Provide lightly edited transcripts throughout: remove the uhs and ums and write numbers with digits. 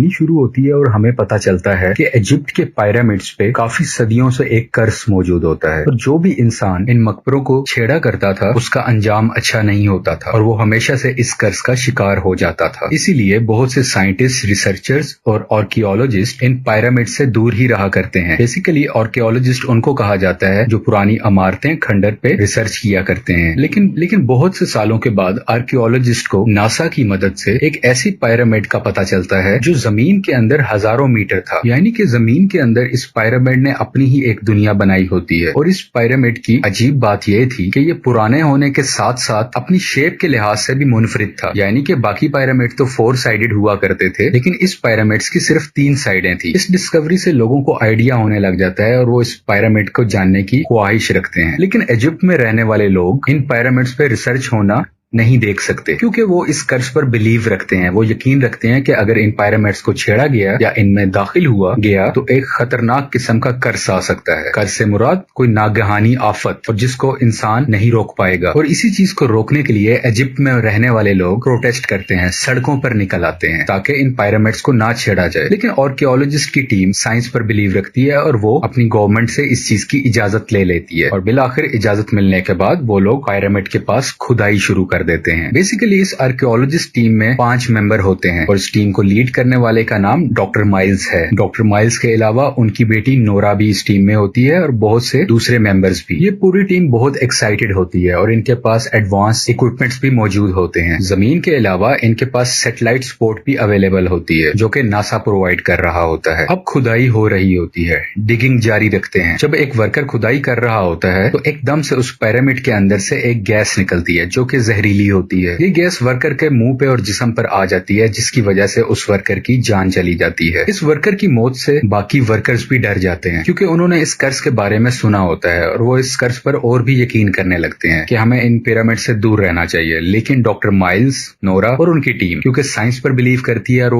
कहानी शुरू होती है और हमें पता चलता है कि इजिप्ट के पिरामिड्स पे काफी सदियों से एक कर्स मौजूद होता है और जो भी इंसान इन मकबरों को छेड़ा करता था उसका अंजाम अच्छा नहीं होता था और वो हमेशा से इस कर्स का शिकार हो जाता था। इसीलिए बहुत से साइंटिस्ट, रिसर्चर्स और आर्कियोलॉजिस्ट इन पिरामिड से दूर ही रहा करते हैं। बेसिकली आर्कियोलॉजिस्ट उनको कहा जाता है जो पुरानी इमारतें, खंडर पे रिसर्च किया करते हैं। लेकिन बहुत से सालों के बाद आर्कियोलॉजिस्ट को नासा की मदद से एक ऐसी पिरामिड का पता चलता है जो जमीन के अंदर हजारों मीटर था। यानी कि जमीन के अंदर इस पिरामिड ने अपनी ही एक दुनिया बनाई होती है। और इस पिरामिड की अजीब बात यह थी कि ये पुराने होने के साथ साथ अपनी शेप के लिहाज से भी मुनफरिद था। यानी कि बाकी पिरामिड तो 4 साइडेड हुआ करते थे, लेकिन इस पिरामिड्स की सिर्फ 3 साइडें थी। इस डिस्कवरी से लोगों को आइडिया होने लग जाता है और वो इस पिरामिड को जानने की ख्वाहिश रखते हैं। लेकिन इजिप्ट में रहने वाले लोग इन पिरामिड्स पे रिसर्च होना नहीं देख सकते क्योंकि वो इस कर्स पर बिलीव रखते हैं। वो यकीन रखते हैं कि अगर इन पिरामिड्स को छेड़ा गया या इनमें दाखिल हुआ गया तो एक खतरनाक किस्म का कर्स आ सकता है। कर्स से मुराद कोई नागहानी आफत और जिसको इंसान नहीं रोक पाएगा। और इसी चीज को रोकने के लिए इजिप्ट में रहने वाले लोग प्रोटेस्ट करते हैं, सड़कों पर निकल आते हैं ताकि इन पिरामिड्स को ना छेड़ा जाए। लेकिन आर्कियोलॉजिस्ट की टीम साइंस पर बिलीव रखती है और वो अपनी गवर्नमेंट से इस चीज की इजाजत ले लेती है और बिल आखिर इजाजत मिलने के बाद वो लोग पिरामिड के पास खुदाई शुरू कर देते हैं। बेसिकली इस आर्कियोलॉजिस्ट टीम में 5 मेंबर होते हैं और इस टीम को लीड करने वाले का नाम डॉक्टर माइल्स है। डॉक्टर माइल्स के अलावा उनकी बेटी नोरा भी इस टीम में होती है और बहुत से दूसरे मेंबर्स भी। ये पूरी टीम बहुत एक्साइटेड होती है और इनके पास एडवांस इक्विपमेंट्स भी मौजूद होते हैं। जमीन के अलावा इनके पास सैटेलाइट सपोर्ट भी अवेलेबल होती है जो कि नासा प्रोवाइड कर रहा होता है। अब खुदाई हो रही होती है, डिगिंग जारी रखते हैं। जब एक वर्कर खुदाई कर रहा होता है तो एकदम से उस पिरामिड के अंदर से एक गैस निकलती है जो कि जहरीली होती है। ये गैस वर्कर के मुंह पे और जिस्म पर आ जाती है जिसकी वजह से उस वर्कर की जान चली जाती है। इस वर्कर की मौत से बाकी वर्कर्स भी डर जाते हैं क्योंकि उन्होंने इस कर्स के बारे में सुना होता है और वो इस कर्स पर और भी यकीन करने लगते हैं कि हमें इन पिरामिड से दूर रहना चाहिए। लेकिन डॉक्टर माइल्स, नोरा और उनकी टीम क्योंकि साइंस पर बिलीव करती है और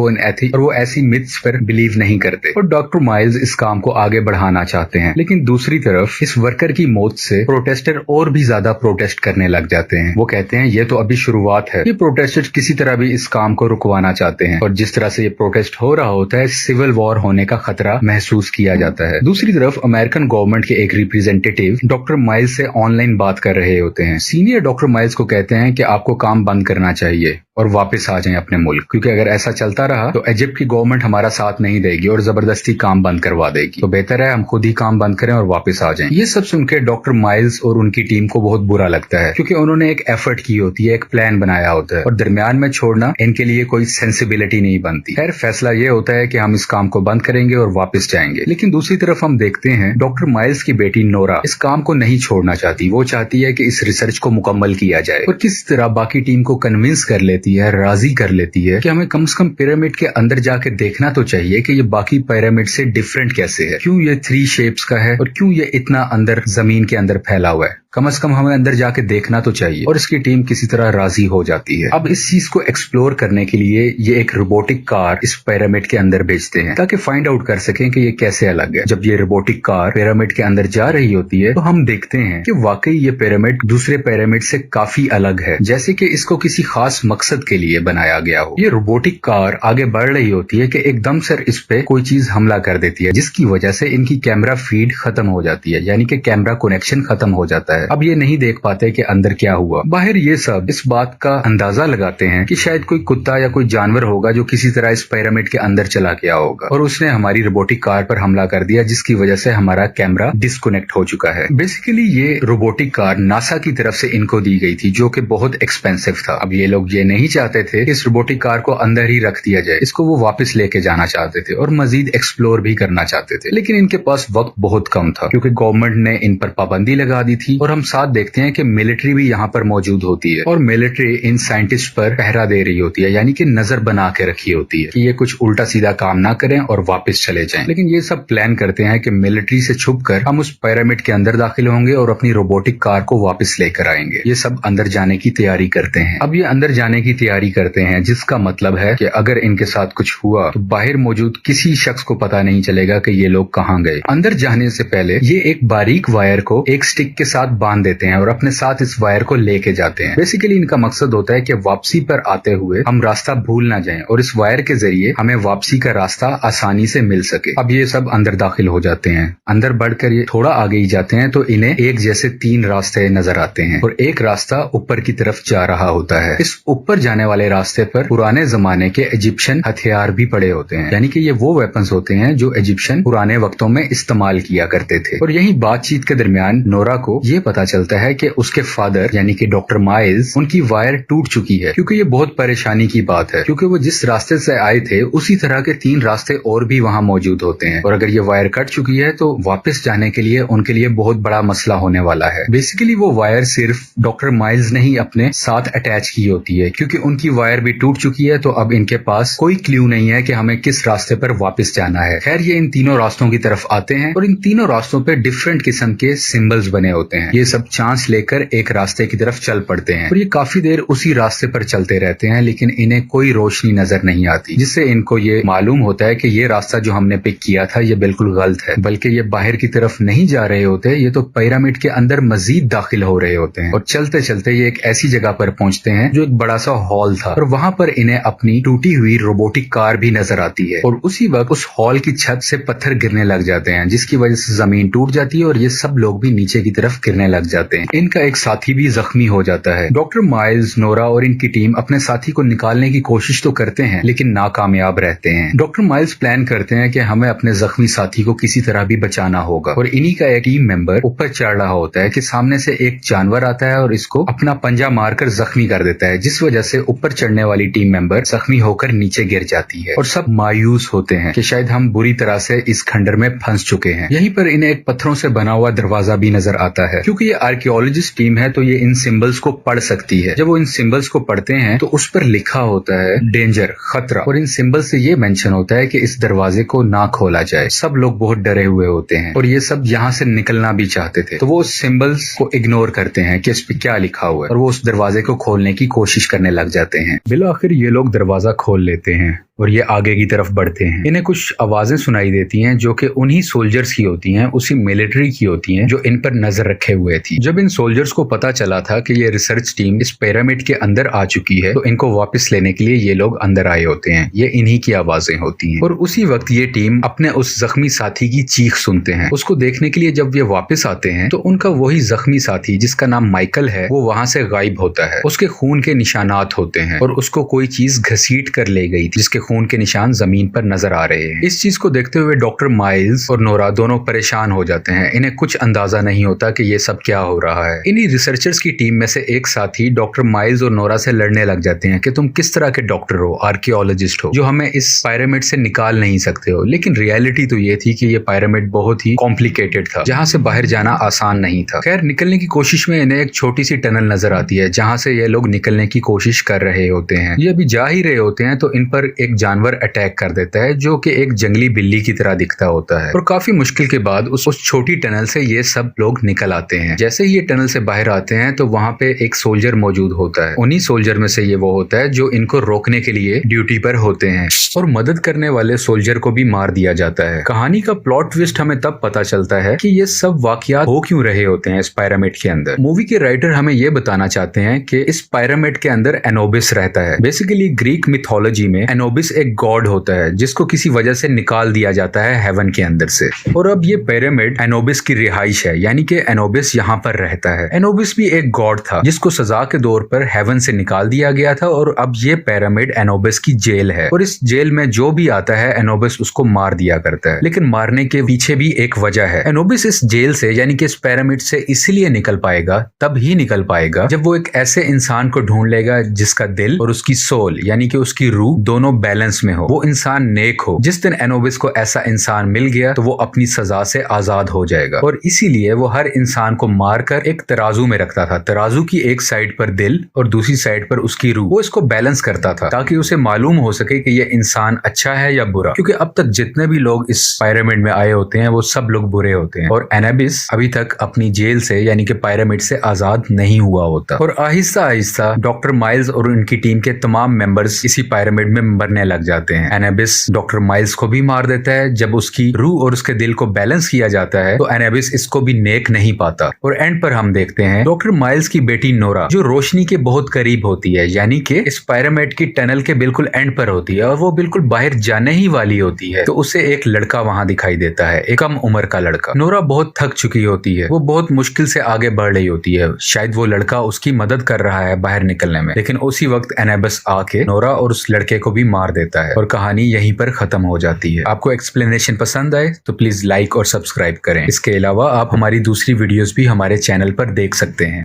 वो ऐसी मिथ्स पर बिलीव नहीं करते और डॉक्टर माइल्स इस काम को आगे बढ़ाना चाहते हैं। लेकिन दूसरी तरफ इस वर्कर की मौत से प्रोटेस्टर और भी ज्यादा प्रोटेस्ट करने लग जाते हैं। वो कहते हैं ये तो अभी शुरुआत है। ये प्रोटेस्टर्स किसी तरह भी इस काम को रुकवाना चाहते हैं और जिस तरह से ये प्रोटेस्ट हो रहा होता है सिविल वॉर होने का खतरा महसूस किया जाता है। दूसरी तरफ अमेरिकन गवर्नमेंट के एक रिप्रेजेंटेटिव डॉक्टर माइल्स से ऑनलाइन बात कर रहे होते हैं। सीनियर डॉक्टर माइल्स को कहते हैं कि आपको काम बंद करना चाहिए और वापस आ जाएं अपने मुल्क क्योंकि अगर ऐसा चलता रहा तो इजिप्ट की गवर्नमेंट हमारा साथ नहीं देगी और जबरदस्ती काम बंद करवा देगी। तो बेहतर है हम खुद ही काम बंद करें और वापस आ जाएं। ये सब सुनकर डॉक्टर माइल्स और उनकी टीम को बहुत बुरा लगता है क्योंकि उन्होंने एक एफर्ट की होती है, एक प्लान बनाया होता है और दरमियान में छोड़ना इनके लिए कोई सेंसिबिलिटी नहीं बनती। खैर फैसला ये होता है कि हम इस काम को बंद करेंगे और वापस जाएंगे। लेकिन दूसरी तरफ हम देखते हैं डॉक्टर माइल्स की बेटी नोरा इस काम को नहीं छोड़ना चाहती। वो चाहती है कि इस रिसर्च को मुकम्मल किया जाए और किस तरह बाकी टीम को कन्विंस कर लेती है, राजी कर लेती है कि हमें कम से कम पिरामिड के अंदर जाके देखना तो चाहिए कि ये बाकी पिरामिड से डिफरेंट कैसे है, क्यों ये 3 शेप्स का है और क्यों ये इतना अंदर जमीन के अंदर फैला हुआ है। कम से कम हमें अंदर जाके देखना तो चाहिए और इसकी टीम किसी तरह राजी हो जाती है। अब इस चीज को एक्सप्लोर करने के लिए ये एक रोबोटिक कार इस पिरामिड के अंदर भेजते हैं ताकि फाइंड आउट कर सकें कि ये कैसे अलग है। जब ये रोबोटिक कार पिरामिड के अंदर जा रही होती है तो हम देखते हैं कि वाकई ये पिरामिड दूसरे पिरामिड से काफी अलग है, जैसे कि इसको किसी खास मकसद के लिए बनाया गया हो। ये रोबोटिक कार आगे बढ़ रही होती है कि एकदम से इस पे कोई चीज हमला कर देती है जिसकी वजह से इनकी कैमरा फीड खत्म हो जाती है, यानी कि कैमरा कनेक्शन खत्म हो जाता है। अब ये नहीं देख पाते कि अंदर क्या हुआ। बाहर ये सब इस बात का अंदाजा लगाते हैं कि शायद कोई कुत्ता या कोई जानवर होगा जो किसी तरह इस पिरामिड के अंदर चला गया होगा और उसने हमारी रोबोटिक कार पर हमला कर दिया जिसकी वजह से हमारा कैमरा डिस्कनेक्ट हो चुका है। बेसिकली ये रोबोटिक कार नासा की तरफ से इनको दी गई थी जो कि बहुत एक्सपेंसिव था। अब ये लोग ये नहीं चाहते थे कि इस रोबोटिक कार को अंदर ही रख दिया जाए, इसको वो वापस लेके जाना चाहते थे और मजीद एक्सप्लोर भी करना चाहते थे। लेकिन इनके पास वक्त बहुत कम था क्योंकि गवर्नमेंट ने इन पर पाबंदी लगा दी थी और हम साथ देखते हैं कि मिलिट्री भी यहाँ पर मौजूद होती है और मिलिट्री इन साइंटिस्ट पर पहरा दे रही होती है, यानी कि नजर बना के रखी होती है कि ये कुछ उल्टा सीधा काम ना करें और वापस चले जाएं। लेकिन ये सब प्लान करते हैं कि मिलिट्री से छुपकर हम उस पिरामिड के अंदर दाखिल होंगे और अपनी रोबोटिक कार को वापस लेकर आएंगे। ये सब अंदर जाने की तैयारी करते हैं। अब ये अंदर जाने की तैयारी करते हैं जिसका मतलब है कि अगर इनके साथ कुछ हुआ तो बाहर मौजूद किसी शख्स को पता नहीं चलेगा कि ये लोग कहाँ गए। अंदर जाने से पहले ये एक बारीक वायर को एक स्टिक के साथ बांध देते हैं और अपने साथ इस वायर को लेके जाते हैं। बेसिकली इनका मकसद होता है कि वापसी पर आते हुए हम रास्ता भूल ना जाएं और इस वायर के जरिए हमें वापसी का रास्ता आसानी से मिल सके। अब ये सब अंदर दाखिल हो जाते हैं। अंदर बढ़कर ये थोड़ा आगे ही जाते हैं तो इन्हें एक जैसे 3 रास्ते नजर आते हैं और एक रास्ता ऊपर की तरफ जा रहा होता है। इस ऊपर जाने वाले रास्ते पर पुराने जमाने के इजिप्शियन हथियार भी पड़े होते हैं, यानी कि ये वो वेपन्स होते हैं जो इजिप्शियन पुराने वक्तों में इस्तेमाल किया करते थे। और यही बातचीत के दरमियान नोरा को ये पता चलता है कि उसके फादर यानी कि डॉक्टर माइल्स, उनकी वायर टूट चुकी है, क्योंकि ये बहुत परेशानी की बात है, क्योंकि वो जिस रास्ते से आए थे उसी तरह के 3 रास्ते और भी वहाँ मौजूद होते हैं और अगर ये वायर कट चुकी है तो वापस जाने के लिए उनके लिए बहुत बड़ा मसला होने वाला है। बेसिकली वो वायर सिर्फ डॉक्टर माइल्स ने ही अपने साथ अटैच की होती है, क्योंकि उनकी वायर भी टूट चुकी है तो अब इनके पास कोई क्ल्यू नहीं है कि हमें किस रास्ते पर वापस जाना है। खैर ये इन तीनों रास्तों की तरफ आते हैं और इन तीनों रास्तों पे डिफरेंट किस्म के सिंबल्स बने होते हैं। ये सब चांस लेकर एक रास्ते की तरफ चल पड़ते हैं और ये काफी देर उसी रास्ते पर चलते रहते हैं, लेकिन इन्हें कोई रोशनी नजर नहीं आती, जिससे इनको ये मालूम होता है कि ये रास्ता जो हमने पिक किया था ये बिल्कुल गलत है, बल्कि ये बाहर की तरफ नहीं जा रहे होते, ये तो पिरामिड के अंदर मजीद दाखिल हो रहे होते हैं। और चलते चलते ये एक ऐसी जगह पर पहुंचते हैं जो एक बड़ा सा हॉल था और वहां पर इन्हें अपनी टूटी हुई रोबोटिक कार भी नजर आती है और उसी वक्त उस हॉल की छत से पत्थर गिरने लग जाते हैं, जिसकी वजह से जमीन टूट जाती है और ये सब लोग भी नीचे की तरफ गिरने लग जाते हैं। इनका एक साथी भी जख्मी हो जाता है। डॉक्टर माइल्स, नोरा और इनकी टीम अपने साथी को निकालने की कोशिश तो करते हैं लेकिन नाकामयाब रहते हैं। डॉक्टर माइल्स प्लान करते हैं कि हमें अपने जख्मी साथी को किसी तरह भी बचाना होगा और इन्हीं का एक टीम मेंबर ऊपर चढ़ रहा होता है कि सामने से एक जानवर आता है और इसको अपना पंजा मारकर जख्मी कर देता है, जिस वजह से ऊपर चढ़ने वाली टीम मेंबर जख्मी होकर नीचे गिर जाती है और सब मायूस होते हैं कि शायद हम बुरी तरह से इस खंडर में फंस चुके हैं। यहीं पर इन्हें एक पत्थरों से बना हुआ दरवाजा भी नजर आता है। क्योंकि ये आर्कियोलॉजिस्ट टीम है तो ये इन सिंबल्स को पढ़ सकती है। जब वो इन सिंबल्स को पढ़ते हैं तो उस पर लिखा होता है डेंजर, खतरा, और इन सिंबल से ये मेंशन होता है कि इस दरवाजे को ना खोला जाए। सब लोग बहुत डरे हुए होते हैं और ये सब यहाँ से निकलना भी चाहते थे, तो वो उस सिंबल्स को इग्नोर करते हैं कि इस पे क्या लिखा हुआ है और वो उस दरवाजे को खोलने की कोशिश करने लग जाते हैं। बिलो आखिर ये लोग दरवाजा खोल लेते हैं और ये आगे की तरफ बढ़ते हैं। इन्हें कुछ आवाजें सुनाई देती हैं जो कि उन्हीं सोल्जर्स की होती हैं, उसी मिलिट्री की होती हैं जो इन पर नजर रखे हुए थी। जब इन सोल्जर्स को पता चला था कि ये रिसर्च टीम इस पिरामिड के अंदर आ चुकी है तो इनको वापस लेने के लिए ये लोग अंदर आए होते हैं। ये इन्हीं की आवाजें होती हैं और उसी वक्त ये टीम अपने उस जख्मी साथी की चीख सुनते हैं। उसको देखने के लिए जब ये वापस आते हैं तो उनका वही जख्मी साथी जिसका नाम माइकल है वो वहां से गायब होता है। उसके खून के निशानात होते हैं और उसको कोई चीज घसीट कर ले गई थी, जिसके खून के निशान जमीन पर नजर आ रहे हैं। इस चीज को देखते हुए डॉक्टर माइल्स और नोरा दोनों परेशान हो जाते हैं। इन्हें कुछ अंदाजा नहीं होता कि ये सब क्या हो रहा है। इन्हीं रिसर्चर्स की टीम में से एक साथी डॉक्टर माइल्स और नोरा से लड़ने लग जाते हैं कि तुम किस तरह के डॉक्टर हो, आर्कियोलॉजिस्ट हो, जो हमें इस पिरामिड से निकाल नहीं सकते हो। लेकिन रियलिटी तो ये थी कि ये पिरामिड बहुत ही कॉम्प्लिकेटेड था, जहां से बाहर जाना आसान नहीं था। खैर निकलने की कोशिश में इन्हें एक छोटी सी टनल नजर आती है जहां से ये लोग निकलने की कोशिश कर रहे होते हैं। ये अभी जा ही रहे होते हैं तो इन पर एक जानवर अटैक कर देता है जो कि एक जंगली बिल्ली की तरह दिखता होता है और काफी मुश्किल के बाद उस छोटी टनल से ये सब लोग निकल आते हैं। जैसे ही ये टनल से बाहर आते हैं तो वहां पे एक सोल्जर मौजूद होता है। उन्हीं सोल्जर में से ये वो होता है जो इनको रोकने के लिए ड्यूटी पर होते हैं और मदद करने वाले सोल्जर को भी मार दिया जाता है। कहानी का प्लॉट ट्विस्ट हमें तब पता चलता है कि ये सब वाकयात हो क्यों रहे होते हैं इस पिरामिड के अंदर। मूवी के राइटर हमें ये बताना चाहते हैं कि इस पिरामिड के अंदर एनोबिस रहता है। बेसिकली ग्रीक मिथोलॉजी में एनोबिस एक गॉड होता है जिसको किसी वजह से निकाल दिया जाता है हेवन के अंदर से, और अब ये पिरामिड एनोबिस की रिहाइश है, यानी कि एनोबिस यहाँ पर रहता है। एनोबिस भी एक गॉड था जिसको सजा के दौर पर हेवन से निकाल दिया गया था और अब ये पिरामिड एनोबिस की जेल है और इस जेल में जो भी आता है एनोबिस उसको मार दिया करता है। लेकिन मारने के पीछे भी एक वजह है। एनोबिस इस जेल से यानी कि इस पिरामिड से इसलिए निकल पाएगा, तब ही निकल पाएगा जब वो एक ऐसे इंसान को ढूंढ लेगा जिसका दिल और उसकी सोल यानी कि उसकी रूह दोनों बैलेंस में हो, वो इंसान नेक हो। जिस दिन एनोबिस को ऐसा इंसान मिल गया तो वो अपनी सजा से आजाद हो जाएगा और इसीलिए वो हर इंसान को मारकर एक तराजू में रखता था। तराजू की एक साइड पर दिल और दूसरी साइड पर उसकी रूह, वो इसको बैलेंस करता था ताकि उसे मालूम हो सके कि ये इंसान अच्छा है या बुरा, क्योंकि अब तक जितने भी लोग इस पिरामिड में आए होते हैं वो सब लोग बुरे होते हैं और एनोबिस अभी तक अपनी जेल से यानी कि पिरामिड से आजाद नहीं हुआ होता। और आहिस्ता आहिस्ता डॉक्टर माइल्स और उनकी टीम के तमाम मेंबर्स इसी पिरामिड में मरने लड़ने लग जाते हैं। एनाबिस डॉक्टर माइल्स को भी मार देता है। जब उसकी रूह और उसके दिल को बैलेंस किया जाता है तो एनाबिस इसको भी नेक नहीं पाता। और एंड पर हम देखते हैं डॉक्टर माइल्स की बेटी नोरा जो रोशनी के बहुत करीब होती है, यानी कि इस पायरामिड की टनल के बिल्कुल एंड पर होती है और वो बिल्कुल बाहर जाने ही वाली होती है। तो उसे एक लड़का वहां दिखाई देता है, एक कम उम्र का लड़का। नोरा बहुत थक चुकी होती है, वो बहुत मुश्किल से आगे बढ़ रही होती है। शायद वो लड़का उसकी मदद कर रहा है बाहर निकलने में, लेकिन उसी वक्त एनाबिस आके नोरा और उस लड़के को भी मार देता है और कहानी यहीं पर खत्म हो जाती है। आपको एक्सप्लेनेशन पसंद आए तो प्लीज लाइक और सब्सक्राइब करें। इसके अलावा आप हमारी दूसरी वीडियोस भी हमारे चैनल पर देख सकते हैं।